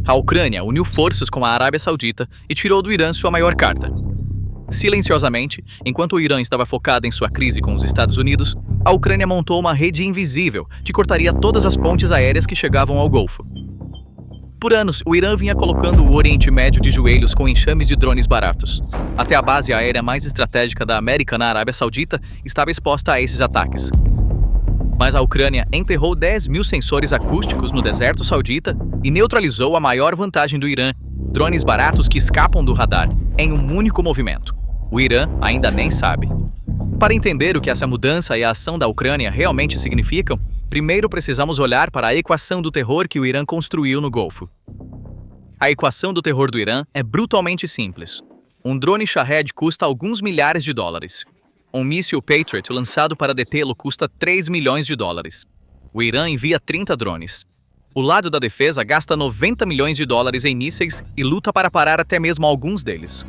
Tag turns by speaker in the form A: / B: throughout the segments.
A: A Ucrânia uniu forças com a Arábia Saudita e tirou do Irã sua maior carta. Silenciosamente, enquanto o Irã estava focado em sua crise com os Estados Unidos, a Ucrânia montou uma rede invisível que cortaria todas as pontes aéreas que chegavam ao Golfo. Por anos, o Irã vinha colocando o Oriente Médio de joelhos com enxames de drones baratos. Até a base aérea mais estratégica da América na Arábia Saudita estava exposta a esses ataques. Mas a Ucrânia enterrou 10.000 sensores acústicos no deserto saudita e neutralizou a maior vantagem do Irã, drones baratos que escapam do radar, em um único movimento. O Irã ainda nem sabe. Para entender o que essa mudança e a ação da Ucrânia realmente significam, primeiro precisamos olhar para a equação do terror que o Irã construiu no Golfo. A equação do terror do Irã é brutalmente simples. Um drone Shahed custa alguns milhares de dólares. Um míssil Patriot lançado para detê-lo custa 3 milhões de dólares. O Irã envia 30 drones. O lado da defesa gasta 90 milhões de dólares em mísseis e luta para parar até mesmo alguns deles.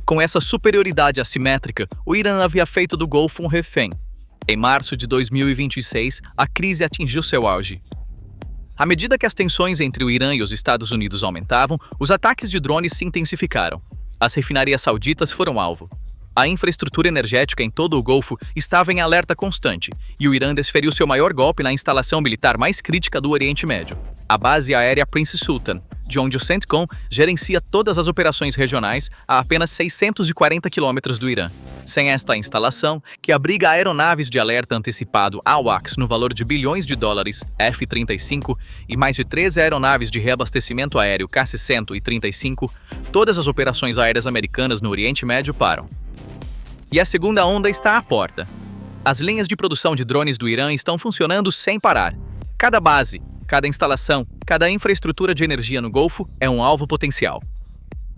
A: Com essa superioridade assimétrica, o Irã havia feito do Golfo um refém. Em março de 2026, a crise atingiu seu auge. À medida que as tensões entre o Irã e os Estados Unidos aumentavam, os ataques de drones se intensificaram. As refinarias sauditas foram alvo. A infraestrutura energética em todo o Golfo estava em alerta constante, e o Irã desferiu seu maior golpe na instalação militar mais crítica do Oriente Médio, a base aérea Prince Sultan, de onde o CENTCOM gerencia todas as operações regionais a apenas 640 quilômetros do Irã. Sem esta instalação, que abriga aeronaves de alerta antecipado AWACS no valor de bilhões de dólares, F-35, e mais de 13 aeronaves de reabastecimento aéreo KC-135, todas as operações aéreas americanas no Oriente Médio param. E a segunda onda está à porta. As linhas de produção de drones do Irã estão funcionando sem parar. Cada base, cada instalação, cada infraestrutura de energia no Golfo é um alvo potencial.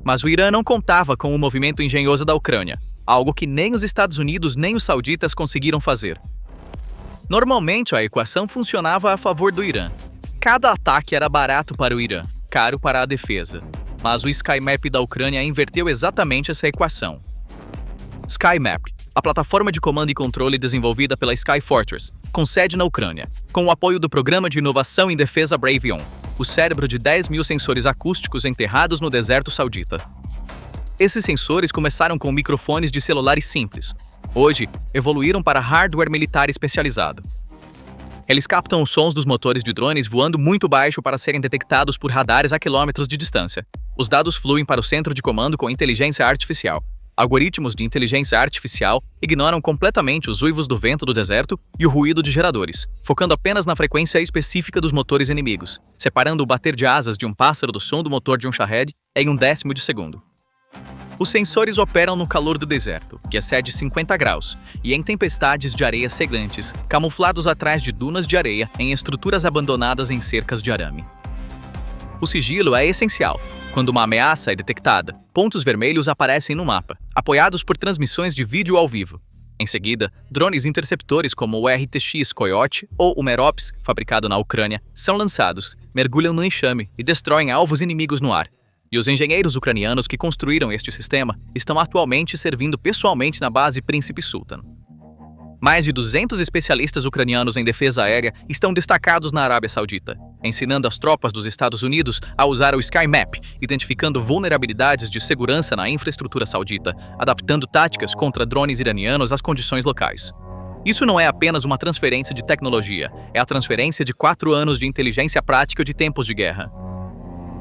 A: Mas o Irã não contava com o movimento engenhoso da Ucrânia, algo que nem os Estados Unidos nem os sauditas conseguiram fazer. Normalmente, a equação funcionava a favor do Irã. Cada ataque era barato para o Irã, caro para a defesa. Mas o SkyMap da Ucrânia inverteu exatamente essa equação. SkyMap, a plataforma de comando e controle desenvolvida pela Skyfortress, com sede na Ucrânia, com o apoio do Programa de Inovação em Defesa Bravion, o cérebro de 10.000 sensores acústicos enterrados no deserto saudita. Esses sensores começaram com microfones de celulares simples. Hoje, evoluíram para hardware militar especializado. Eles captam os sons dos motores de drones voando muito baixo para serem detectados por radares a quilômetros de distância. Os dados fluem para o centro de comando com inteligência artificial. Algoritmos de inteligência artificial ignoram completamente os uivos do vento do deserto e o ruído de geradores, focando apenas na frequência específica dos motores inimigos, separando o bater de asas de um pássaro do som do motor de um Shahed em 1/10 de segundo. Os sensores operam no calor do deserto, que excede 50 graus, e em tempestades de areia cegantes, camuflados atrás de dunas de areia em estruturas abandonadas em cercas de arame. O sigilo é essencial. Quando uma ameaça é detectada, pontos vermelhos aparecem no mapa, apoiados por transmissões de vídeo ao vivo. Em seguida, drones interceptores como o RTX Coyote ou o Merops, fabricado na Ucrânia, são lançados, mergulham no enxame e destroem alvos inimigos no ar. E os engenheiros ucranianos que construíram este sistema estão atualmente servindo pessoalmente na base Príncipe Sultan. Mais de 200 especialistas ucranianos em defesa aérea estão destacados na Arábia Saudita, ensinando as tropas dos Estados Unidos a usar o SkyMap, identificando vulnerabilidades de segurança na infraestrutura saudita, adaptando táticas contra drones iranianos às condições locais. Isso não é apenas uma transferência de tecnologia, é a transferência de 4 anos de inteligência prática de tempos de guerra.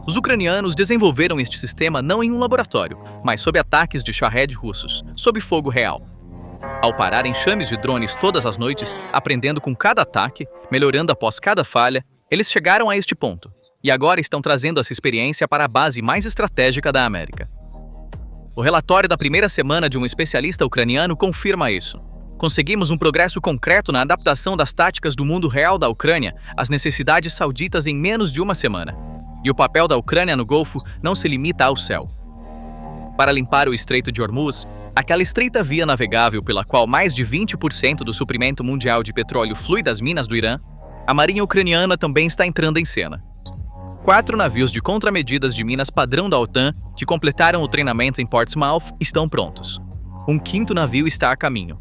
A: Os ucranianos desenvolveram este sistema não em um laboratório, mas sob ataques de Shahed russos, sob fogo real. Ao parar enxames de drones todas as noites, aprendendo com cada ataque, melhorando após cada falha, eles chegaram a este ponto, e agora estão trazendo essa experiência para a base mais estratégica da América. O relatório da primeira semana de um especialista ucraniano confirma isso. Conseguimos um progresso concreto na adaptação das táticas do mundo real da Ucrânia às necessidades sauditas em menos de uma semana. E o papel da Ucrânia no Golfo não se limita ao céu. Para limpar o Estreito de Hormuz, aquela estreita via navegável pela qual mais de 20% do suprimento mundial de petróleo flui das minas do Irã, a marinha ucraniana também está entrando em cena. 4 navios de contramedidas de minas padrão da OTAN, que completaram o treinamento em Portsmouth, estão prontos. Um 5º navio está a caminho.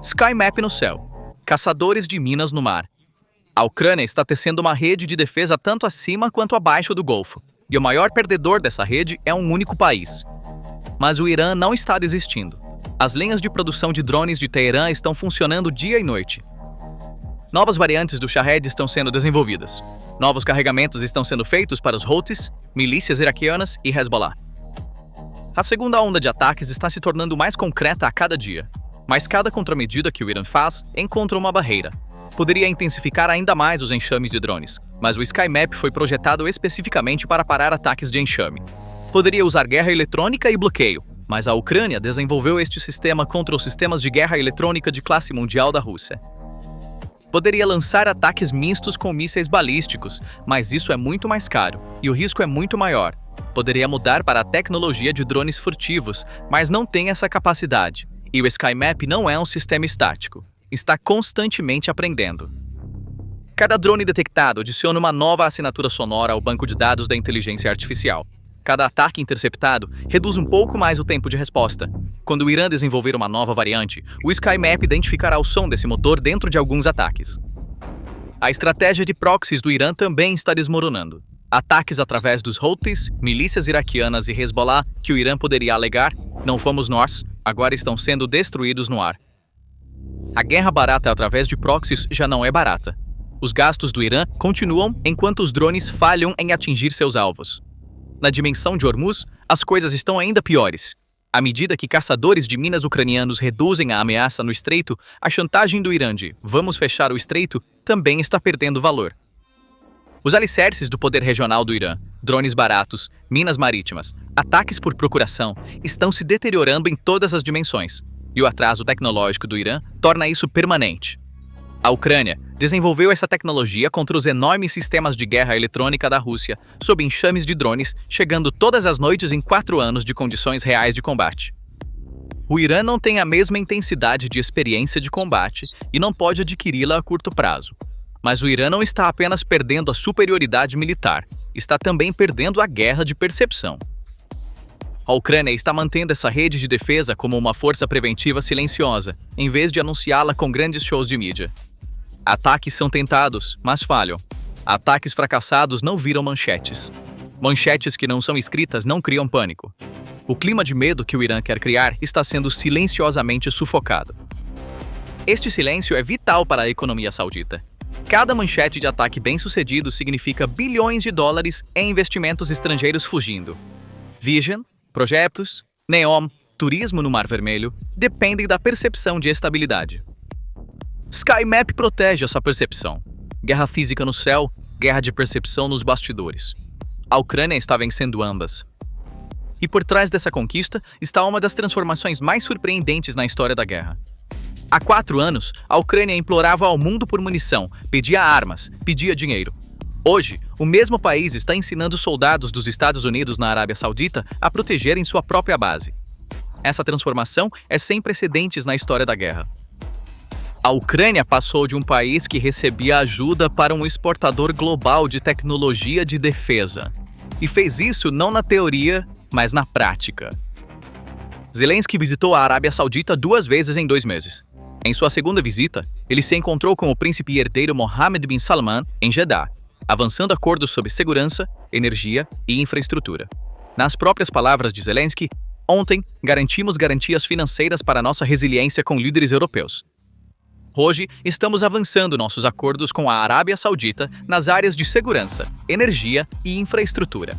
A: SkyMap no céu. Caçadores de minas no mar. A Ucrânia está tecendo uma rede de defesa tanto acima quanto abaixo do Golfo, e o maior perdedor dessa rede é um único país. Mas o Irã não está desistindo. As linhas de produção de drones de Teherã estão funcionando dia e noite. Novas variantes do Shahed estão sendo desenvolvidas. Novos carregamentos estão sendo feitos para os Houthis, milícias iraquianas e Hezbollah. A segunda onda de ataques está se tornando mais concreta a cada dia, mas cada contramedida que o Irã faz encontra uma barreira. Poderia intensificar ainda mais os enxames de drones, mas o SkyMap foi projetado especificamente para parar ataques de enxame. Poderia usar guerra eletrônica e bloqueio, mas a Ucrânia desenvolveu este sistema contra os sistemas de guerra eletrônica de classe mundial da Rússia. Poderia lançar ataques mistos com mísseis balísticos, mas isso é muito mais caro e o risco é muito maior. Poderia mudar para a tecnologia de drones furtivos, mas não tem essa capacidade. E o SkyMap não é um sistema estático. Está constantemente aprendendo. Cada drone detectado adiciona uma nova assinatura sonora ao banco de dados da inteligência artificial. Cada ataque interceptado reduz um pouco mais o tempo de resposta. Quando o Irã desenvolver uma nova variante, o SkyMap identificará o som desse motor dentro de alguns ataques. A estratégia de proxies do Irã também está desmoronando. Ataques através dos Houthis, milícias iraquianas e Hezbollah que o Irã poderia alegar, não fomos nós, agora estão sendo destruídos no ar. A guerra barata através de proxies já não é barata. Os gastos do Irã continuam enquanto os drones falham em atingir seus alvos. Na dimensão de Hormuz, as coisas estão ainda piores. À medida que caçadores de minas ucranianos reduzem a ameaça no estreito, a chantagem do Irã de "vamos fechar o estreito" também está perdendo valor. Os alicerces do poder regional do Irã, drones baratos, minas marítimas, ataques por procuração, estão se deteriorando em todas as dimensões, e o atraso tecnológico do Irã torna isso permanente. A Ucrânia desenvolveu essa tecnologia contra os enormes sistemas de guerra eletrônica da Rússia, sob enxames de drones, chegando todas as noites em 4 anos de condições reais de combate. O Irã não tem a mesma intensidade de experiência de combate e não pode adquiri-la a curto prazo. Mas o Irã não está apenas perdendo a superioridade militar, está também perdendo a guerra de percepção. A Ucrânia está mantendo essa rede de defesa como uma força preventiva silenciosa, em vez de anunciá-la com grandes shows de mídia. Ataques são tentados, mas falham. Ataques fracassados não viram manchetes. Manchetes que não são escritas não criam pânico. O clima de medo que o Irã quer criar está sendo silenciosamente sufocado. Este silêncio é vital para a economia saudita. Cada manchete de ataque bem-sucedido significa bilhões de dólares em investimentos estrangeiros fugindo. Vision, projetos, Neom, turismo no Mar Vermelho dependem da percepção de estabilidade. SkyMap protege essa percepção. Guerra física no céu, guerra de percepção nos bastidores. A Ucrânia está vencendo ambas. E por trás dessa conquista está uma das transformações mais surpreendentes na história da guerra. Há 4 anos, a Ucrânia implorava ao mundo por munição, pedia armas, pedia dinheiro. Hoje, o mesmo país está ensinando soldados dos Estados Unidos na Arábia Saudita a protegerem sua própria base. Essa transformação é sem precedentes na história da guerra. A Ucrânia passou de um país que recebia ajuda para um exportador global de tecnologia de defesa. E fez isso não na teoria, mas na prática. Zelensky visitou a Arábia Saudita 2 vezes em 2 meses. Em sua segunda visita, ele se encontrou com o príncipe e herdeiro Mohammed bin Salman em Jeddah, avançando acordos sobre segurança, energia e infraestrutura. Nas próprias palavras de Zelensky, ontem garantimos garantias financeiras para nossa resiliência com líderes europeus. Hoje, estamos avançando nossos acordos com a Arábia Saudita nas áreas de segurança, energia e infraestrutura.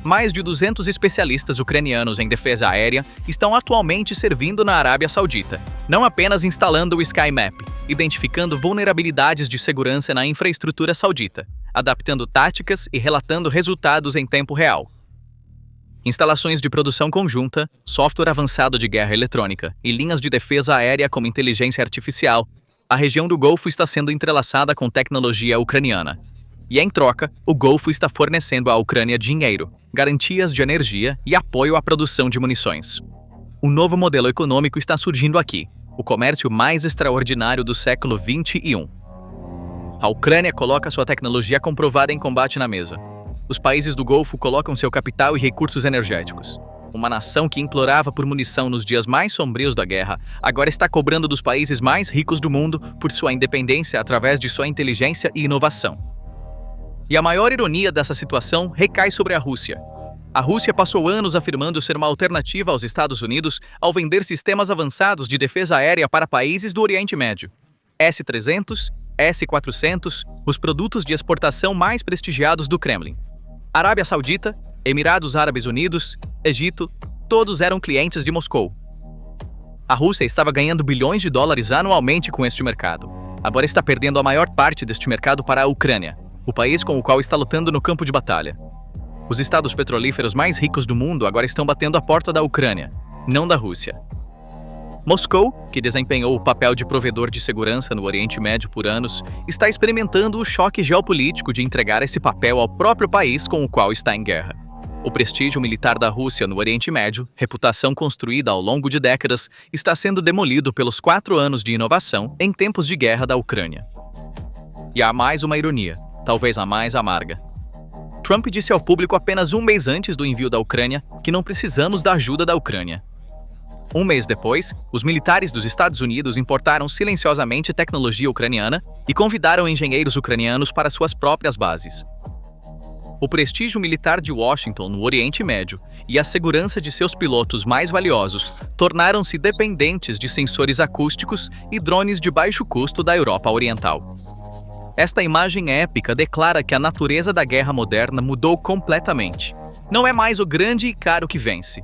A: Mais de 200 especialistas ucranianos em defesa aérea estão atualmente servindo na Arábia Saudita, não apenas instalando o SkyMap, identificando vulnerabilidades de segurança na infraestrutura saudita, adaptando táticas e relatando resultados em tempo real. Instalações de produção conjunta, software avançado de guerra eletrônica e linhas de defesa aérea como inteligência artificial, a região do Golfo está sendo entrelaçada com tecnologia ucraniana. E em troca, o Golfo está fornecendo à Ucrânia dinheiro, garantias de energia e apoio à produção de munições. Um novo modelo econômico está surgindo aqui, o comércio mais extraordinário do século XXI. A Ucrânia coloca sua tecnologia comprovada em combate na mesa. Os países do Golfo colocam seu capital e recursos energéticos. uma nação que implorava por munição nos dias mais sombrios da guerra, agora está cobrando dos países mais ricos do mundo por sua independência através de sua inteligência e inovação. E a maior ironia dessa situação recai sobre a Rússia. A Rússia passou anos afirmando ser uma alternativa aos Estados Unidos ao vender sistemas avançados de defesa aérea para países do Oriente Médio. S-300, S-400, os produtos de exportação mais prestigiados do Kremlin. Arábia Saudita, Emirados Árabes Unidos, Egito, todos eram clientes de Moscou. A Rússia estava ganhando bilhões de dólares anualmente com este mercado. Agora está perdendo a maior parte deste mercado para a Ucrânia, o país com o qual está lutando no campo de batalha. Os estados petrolíferos mais ricos do mundo agora estão batendo a porta da Ucrânia, não da Rússia. Moscou, que desempenhou o papel de provedor de segurança no Oriente Médio por anos, está experimentando o choque geopolítico de entregar esse papel ao próprio país com o qual está em guerra. O prestígio militar da Rússia no Oriente Médio, reputação construída ao longo de décadas, está sendo demolido pelos 4 anos de inovação em tempos de guerra da Ucrânia. E há mais uma ironia, talvez a mais amarga. Trump disse ao público apenas um mês antes do envio da Ucrânia que não precisamos da ajuda da Ucrânia. Um mês depois, os militares dos Estados Unidos importaram silenciosamente tecnologia ucraniana e convidaram engenheiros ucranianos para suas próprias bases. O prestígio militar de Washington no Oriente Médio e a segurança de seus pilotos mais valiosos tornaram-se dependentes de sensores acústicos e drones de baixo custo da Europa Oriental. Esta imagem épica declara que a natureza da guerra moderna mudou completamente. Não é mais o grande e caro que vence.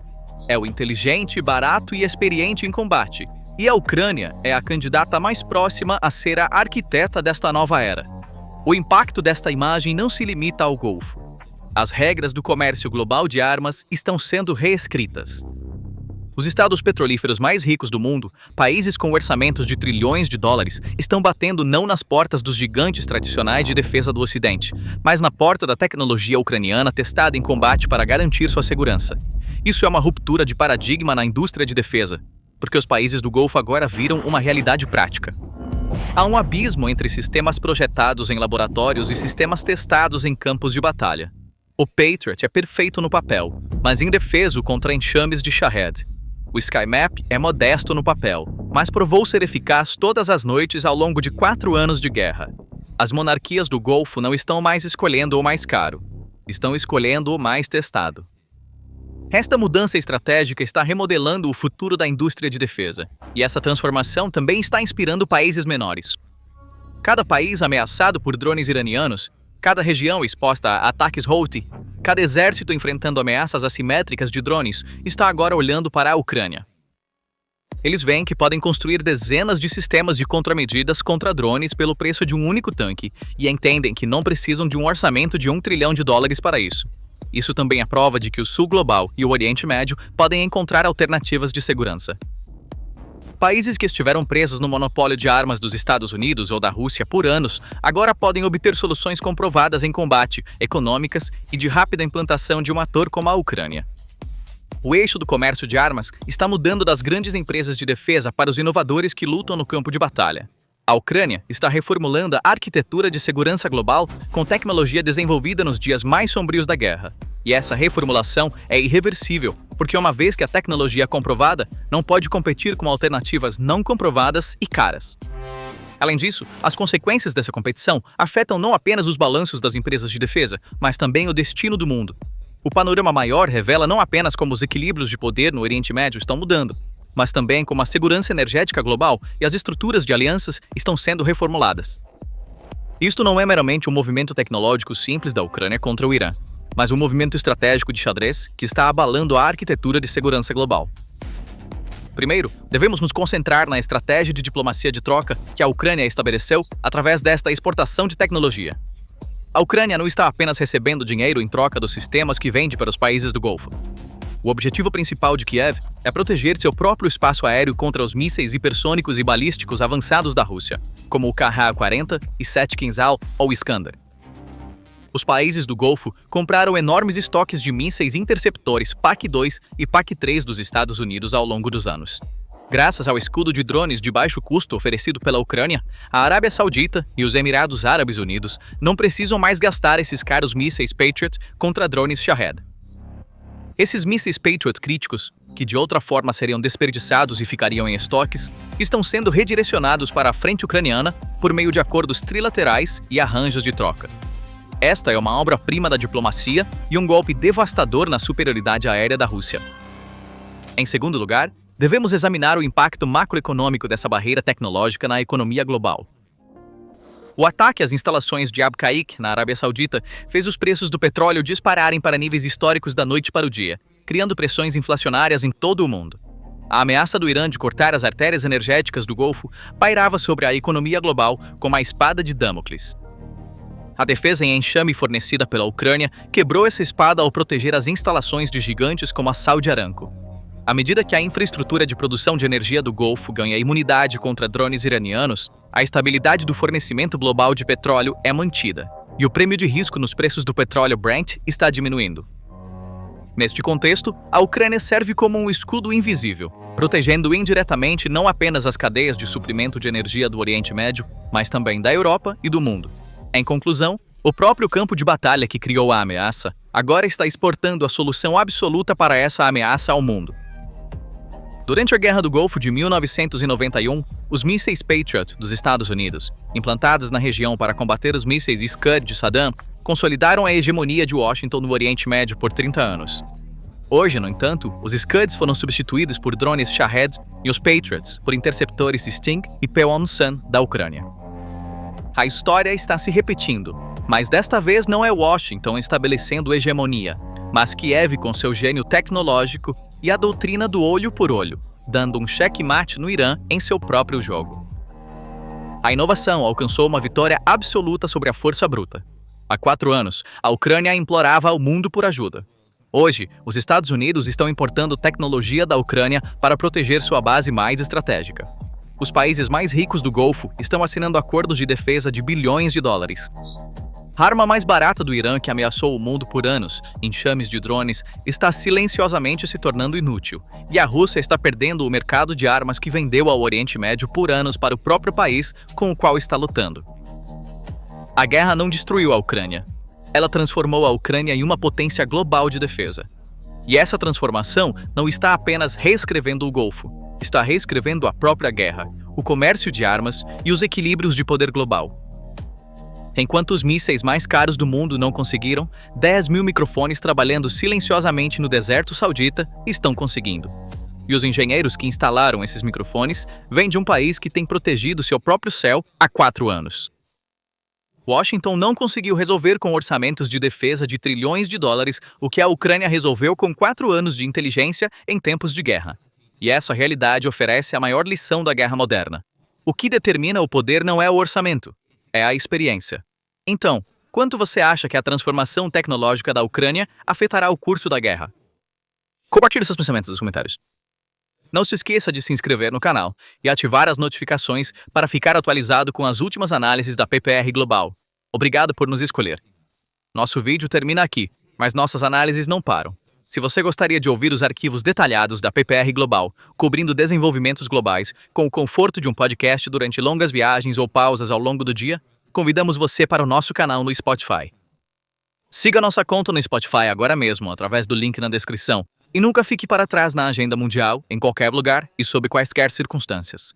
A: É o inteligente, barato e experiente em combate. E a Ucrânia é a candidata mais próxima a ser a arquiteta desta nova era. O impacto desta imagem não se limita ao Golfo. As regras do comércio global de armas estão sendo reescritas. Os estados petrolíferos mais ricos do mundo, países com orçamentos de trilhões de dólares, estão batendo não nas portas dos gigantes tradicionais de defesa do Ocidente, mas na porta da tecnologia ucraniana testada em combate para garantir sua segurança. Isso é uma ruptura de paradigma na indústria de defesa, porque os países do Golfo agora viram uma realidade prática. Há um abismo entre sistemas projetados em laboratórios e sistemas testados em campos de batalha. O Patriot é perfeito no papel, mas indefeso contra enxames de Shahed. O SkyMap é modesto no papel, mas provou ser eficaz todas as noites ao longo de 4 anos de guerra. As monarquias do Golfo não estão mais escolhendo o mais caro, estão escolhendo o mais testado. Esta mudança estratégica está remodelando o futuro da indústria de defesa, e essa transformação também está inspirando países menores. Cada país ameaçado por drones iranianos, cada região exposta a ataques Houthi, cada exército enfrentando ameaças assimétricas de drones está agora olhando para a Ucrânia. Eles veem que podem construir dezenas de sistemas de contramedidas contra drones pelo preço de um único tanque e entendem que não precisam de um orçamento de $1 trilhão para isso. Isso também é prova de que o Sul Global e o Oriente Médio podem encontrar alternativas de segurança. Países que estiveram presos no monopólio de armas dos Estados Unidos ou da Rússia por anos, agora podem obter soluções comprovadas em combate, econômicas e de rápida implantação de um ator como a Ucrânia. O eixo do comércio de armas está mudando das grandes empresas de defesa para os inovadores que lutam no campo de batalha. A Ucrânia está reformulando a arquitetura de segurança global com tecnologia desenvolvida nos dias mais sombrios da guerra. E essa reformulação é irreversível, porque uma vez que a tecnologia é comprovada, não pode competir com alternativas não comprovadas e caras. Além disso, as consequências dessa competição afetam não apenas os balanços das empresas de defesa, mas também o destino do mundo. O panorama maior revela não apenas como os equilíbrios de poder no Oriente Médio estão mudando, mas também como a segurança energética global e as estruturas de alianças estão sendo reformuladas. Isto não é meramente um movimento tecnológico simples da Ucrânia contra o Irã, mas um movimento estratégico de xadrez que está abalando a arquitetura de segurança global. Primeiro, devemos nos concentrar na estratégia de diplomacia de troca que a Ucrânia estabeleceu através desta exportação de tecnologia. A Ucrânia não está apenas recebendo dinheiro em troca dos sistemas que vende para os países do Golfo. O objetivo principal de Kiev é proteger seu próprio espaço aéreo contra os mísseis hipersônicos e balísticos avançados da Rússia, como o Kh-40, Iset Kinzhal ou Iskander. Os países do Golfo compraram enormes estoques de mísseis interceptores PAC-2 e PAC-3 dos Estados Unidos ao longo dos anos. Graças ao escudo de drones de baixo custo oferecido pela Ucrânia, a Arábia Saudita e os Emirados Árabes Unidos não precisam mais gastar esses caros mísseis Patriot contra drones Shahed. Esses mísseis Patriot críticos, que de outra forma seriam desperdiçados e ficariam em estoques, estão sendo redirecionados para a frente ucraniana por meio de acordos trilaterais e arranjos de troca. Esta é uma obra-prima da diplomacia e um golpe devastador na superioridade aérea da Rússia. Em segundo lugar, devemos examinar o impacto macroeconômico dessa barreira tecnológica na economia global. O ataque às instalações de Abqaiq, na Arábia Saudita, fez os preços do petróleo dispararem para níveis históricos da noite para o dia, criando pressões inflacionárias em todo o mundo. A ameaça do Irã de cortar as artérias energéticas do Golfo pairava sobre a economia global como a espada de Damocles. A defesa em enxame fornecida pela Ucrânia quebrou essa espada ao proteger as instalações de gigantes como a Saudi Aramco. À medida que a infraestrutura de produção de energia do Golfo ganha imunidade contra drones iranianos, a estabilidade do fornecimento global de petróleo é mantida, e o prêmio de risco nos preços do petróleo Brent está diminuindo. Neste contexto, a Ucrânia serve como um escudo invisível, protegendo indiretamente não apenas as cadeias de suprimento de energia do Oriente Médio, mas também da Europa e do mundo. Em conclusão, o próprio campo de batalha que criou a ameaça agora está exportando a solução absoluta para essa ameaça ao mundo. Durante a Guerra do Golfo de 1991, os mísseis Patriot dos Estados Unidos, implantados na região para combater os mísseis Scud de Saddam, consolidaram a hegemonia de Washington no Oriente Médio por 30 anos. Hoje, no entanto, os Scuds foram substituídos por drones Shahed e os Patriots por interceptores Sting e Pwonsan da Ucrânia. A história está se repetindo, mas desta vez não é Washington estabelecendo hegemonia, mas Kiev com seu gênio tecnológico e a doutrina do olho por olho, dando um checkmate no Irã em seu próprio jogo. A inovação alcançou uma vitória absoluta sobre a força bruta. Há 4 anos, a Ucrânia implorava ao mundo por ajuda. Hoje, os Estados Unidos estão importando tecnologia da Ucrânia para proteger sua base mais estratégica. Os países mais ricos do Golfo estão assinando acordos de defesa de bilhões de dólares. A arma mais barata do Irã, que ameaçou o mundo por anos, enxames de drones, está silenciosamente se tornando inútil, e a Rússia está perdendo o mercado de armas que vendeu ao Oriente Médio por anos para o próprio país com o qual está lutando. A guerra não destruiu a Ucrânia. Ela transformou a Ucrânia em uma potência global de defesa. E essa transformação não está apenas reescrevendo o Golfo, está reescrevendo a própria guerra, o comércio de armas e os equilíbrios de poder global. Enquanto os mísseis mais caros do mundo não conseguiram, 10 mil microfones trabalhando silenciosamente no deserto saudita estão conseguindo. E os engenheiros que instalaram esses microfones vêm de um país que tem protegido seu próprio céu há 4 anos. Washington não conseguiu resolver com orçamentos de defesa de trilhões de dólares o que a Ucrânia resolveu com 4 anos de inteligência em tempos de guerra. E essa realidade oferece a maior lição da guerra moderna. O que determina o poder não é o orçamento, é a experiência. Então, quanto você acha que a transformação tecnológica da Ucrânia afetará o curso da guerra? Compartilhe seus pensamentos nos comentários. Não se esqueça de se inscrever no canal e ativar as notificações para ficar atualizado com as últimas análises da PPR Global. Obrigado por nos escolher. Nosso vídeo termina aqui, mas nossas análises não param. Se você gostaria de ouvir os arquivos detalhados da PPR Global, cobrindo desenvolvimentos globais, com o conforto de um podcast durante longas viagens ou pausas ao longo do dia, convidamos você para o nosso canal no Spotify. Siga nossa conta no Spotify agora mesmo, através do link na descrição, e nunca fique para trás na agenda mundial, em qualquer lugar e sob quaisquer circunstâncias.